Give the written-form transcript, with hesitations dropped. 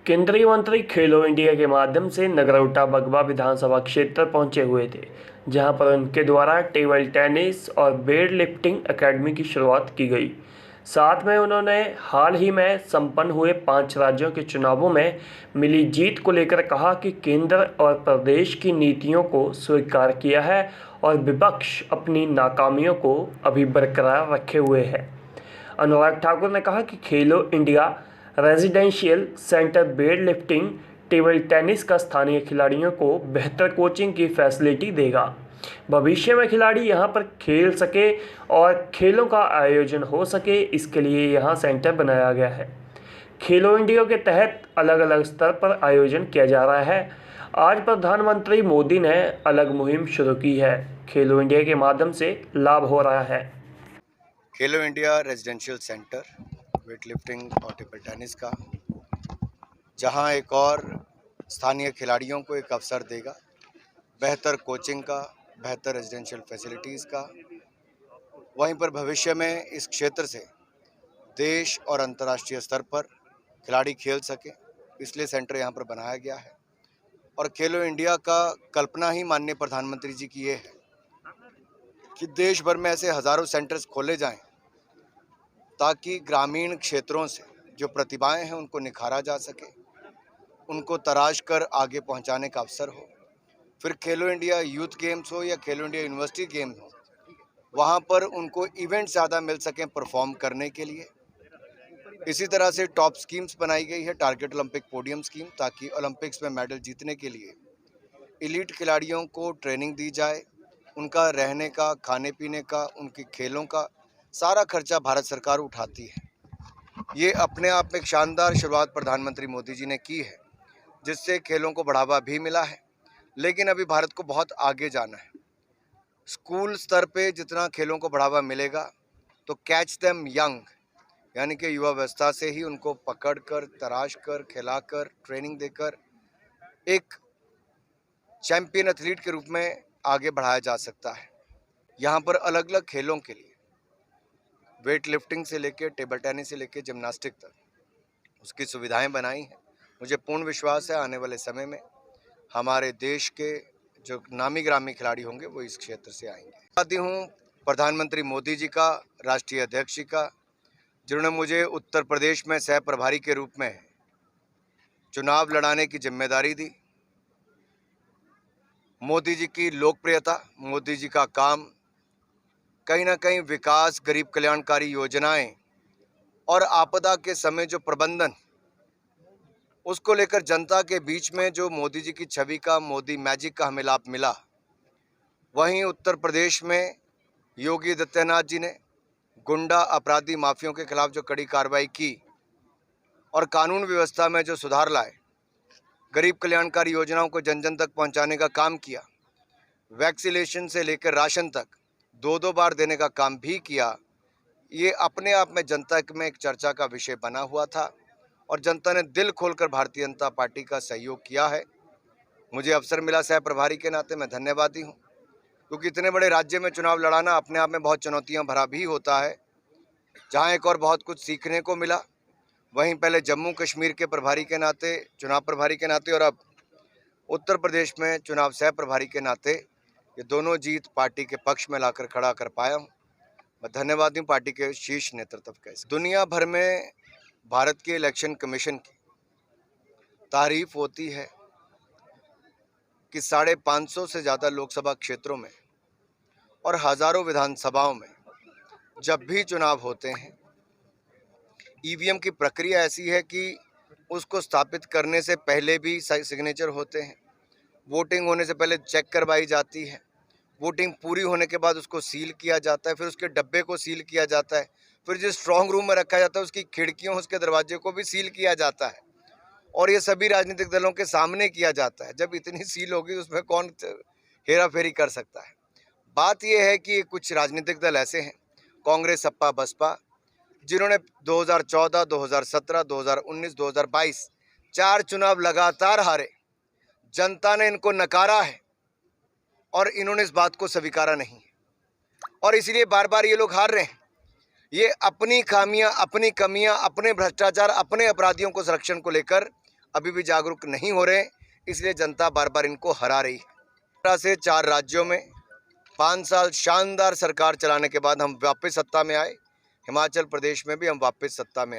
केंद्रीय मंत्री खेलो इंडिया के माध्यम से नगरोटा बगवा विधानसभा क्षेत्र पहुंचे हुए थे, जहां पर उनके द्वारा टेबल टेनिस और वेट लिफ्टिंग एकेडमी की शुरुआत की गई। साथ में उन्होंने हाल ही में संपन्न हुए 5 राज्यों के चुनावों में मिली जीत को लेकर कहा कि केंद्र और प्रदेश की नीतियों को स्वीकार किया है और विपक्ष अपनी नाकामियों को अभी बरकरार रखे हुए है। अनुराग ठाकुर ने कहा कि खेलो India residential centre weight lifting table tennis का स्थानीय खिलाड़ियों को बेहतर कोचिंग की फैसिलिटी देगा। भविष्य में खिलाड़ी यहां पर खेल सके और खेलों का आयोजन हो सके, इसके लिए यहां सेंटर बनाया गया है। खेलो इंडिया के तहत अलग अलग स्तर पर आयोजन किया जा रहा है। आज प्रधानमंत्री मोदी ने अलग मुहिम शुरू की है। खेलो इंडिया के माध्यम से लाभ हो रहा है। खेलो India residential centre weight lifting और टेबल टेनिस का, जहां एक और स्थानीय खिलाड़ियों को एक अवसर देगा, बेहतर कोचिंग का, बेहतर रेजिडेंशियल फैसिलिटीज़ का। वहीं पर भविष्य में इस क्षेत्र से देश और अंतर्राष्ट्रीय स्तर पर खिलाड़ी खेल सके, इसलिए सेंटर यहां पर बनाया गया है। और खेलो इंडिया का कल्पना ही माननीय प्रधानमंत्री जी की ये है कि देश भर में ऐसे हज़ारों सेंटर्स खोले जाएं, ताकि ग्रामीण क्षेत्रों से जो प्रतिभाएं हैं उनको निखारा जा सके, उनको तराश कर आगे पहुंचाने का अवसर हो। फिर खेलो इंडिया यूथ गेम्स हो या खेलो इंडिया यूनिवर्सिटी गेम्स हो, वहां पर उनको इवेंट ज़्यादा मिल सकें परफॉर्म करने के लिए। इसी तरह से टॉप स्कीम्स बनाई गई है, टारगेट ओलंपिक पोडियम स्कीम, ताकि ओलंपिक्स में मेडल जीतने के लिए एलीट खिलाड़ियों को ट्रेनिंग दी जाए। उनका रहने का, खाने पीने का, उनके खेलों का सारा खर्चा भारत सरकार उठाती है। ये अपने आप में एक शानदार शुरुआत प्रधानमंत्री मोदी जी ने की है, जिससे खेलों को बढ़ावा भी मिला है। लेकिन अभी भारत को बहुत आगे जाना है। स्कूल स्तर पे जितना खेलों को बढ़ावा मिलेगा, तो कैच देम यंग, यानी कि युवावस्था से ही उनको पकड़कर, तराश कर, खिलाकर, ट्रेनिंग देकर एक चैंपियन एथलीट के रूप में आगे बढ़ाया जा सकता है। यहाँ पर अलग अलग खेलों के लिए, वेट लिफ्टिंग से लेकर टेबल टेनिस से लेकर जिम्नास्टिक तक, उसकी सुविधाएं बनाई हैं। मुझे पूर्ण विश्वास है आने वाले समय में हमारे देश के जो नामी ग्रामी खिलाड़ी होंगे वो इस क्षेत्र से आएंगे। आती हूँ प्रधानमंत्री मोदी जी का, राष्ट्रीय अध्यक्ष जी का, जिन्होंने मुझे उत्तर प्रदेश में सह प्रभारी के रूप में चुनाव लड़ाने की जिम्मेदारी दी। मोदी जी की लोकप्रियता, मोदी जी का काम, कहीं ना कहीं विकास, गरीब कल्याणकारी योजनाएं और आपदा के समय जो प्रबंधन, उसको लेकर जनता के बीच में जो मोदी जी की छवि का, मोदी मैजिक का हमें लाभ मिला। वहीं उत्तर प्रदेश में योगी आदित्यनाथ जी ने गुंडा अपराधी माफियों के खिलाफ जो कड़ी कार्रवाई की और कानून व्यवस्था में जो सुधार लाए, गरीब कल्याणकारी योजनाओं को जन जन तक पहुंचाने का काम किया, वैक्सीनेशन से लेकर राशन तक 2-2 बार देने का काम भी किया। ये अपने आप में जनता में एक चर्चा का विषय बना हुआ था और जनता ने दिल खोलकर भारतीय जनता पार्टी का सहयोग किया है। मुझे अवसर मिला सह प्रभारी के नाते, मैं धन्यवादी हूँ, क्योंकि इतने बड़े राज्य में चुनाव लड़ाना अपने आप में बहुत चुनौतियाँ भरा भी होता है। जहाँ एक और बहुत कुछ सीखने को मिला, वहीं पहले जम्मू कश्मीर के प्रभारी के नाते, चुनाव प्रभारी के नाते, और अब उत्तर प्रदेश में चुनाव सह प्रभारी के नाते ये दोनों जीत पार्टी के पक्ष में लाकर खड़ा कर पाया हूँ। मैं धन्यवादी हूँ पार्टी के शीर्ष नेतृत्व का। दुनिया भर में भारत के इलेक्शन कमीशन की तारीफ होती है कि 550 से ज़्यादा लोकसभा क्षेत्रों में और हज़ारों विधानसभाओं में जब भी चुनाव होते हैं, ईवीएम की प्रक्रिया ऐसी है कि उसको स्थापित करने से पहले भी सिग्नेचर होते हैं, वोटिंग होने से पहले चेक करवाई जाती है, वोटिंग पूरी होने के बाद उसको सील किया जाता है, फिर उसके डब्बे को सील किया जाता है, फिर जिस स्ट्रांग रूम में रखा जाता है उसकी खिड़कियों, उसके दरवाजे को भी सील किया जाता है, और ये सभी राजनीतिक दलों के सामने किया जाता है। जब इतनी सील होगी उसमें कौन हेरा फेरी कर सकता है। बात यह है कि कुछ राजनीतिक दल ऐसे हैं, कांग्रेस, सपा, बसपा, जिन्होंने 2014, 2017, 2019, 2022 4 चुनाव लगातार हारे। जनता ने इनको नकारा है और इन्होंने इस बात को स्वीकारा नहीं है, और इसलिए बार बार ये लोग हार रहे हैं। ये अपनी खामियां, अपनी कमियां, अपने भ्रष्टाचार, अपने अपराधियों को संरक्षण को लेकर अभी भी जागरूक नहीं हो रहे, इसलिए जनता बार बार इनको हरा रही है। इस तरह से 4 राज्यों में 5 साल शानदार सरकार चलाने के बाद हम वापस सत्ता में आए। हिमाचल प्रदेश में भी हम वापस सत्ता में आए।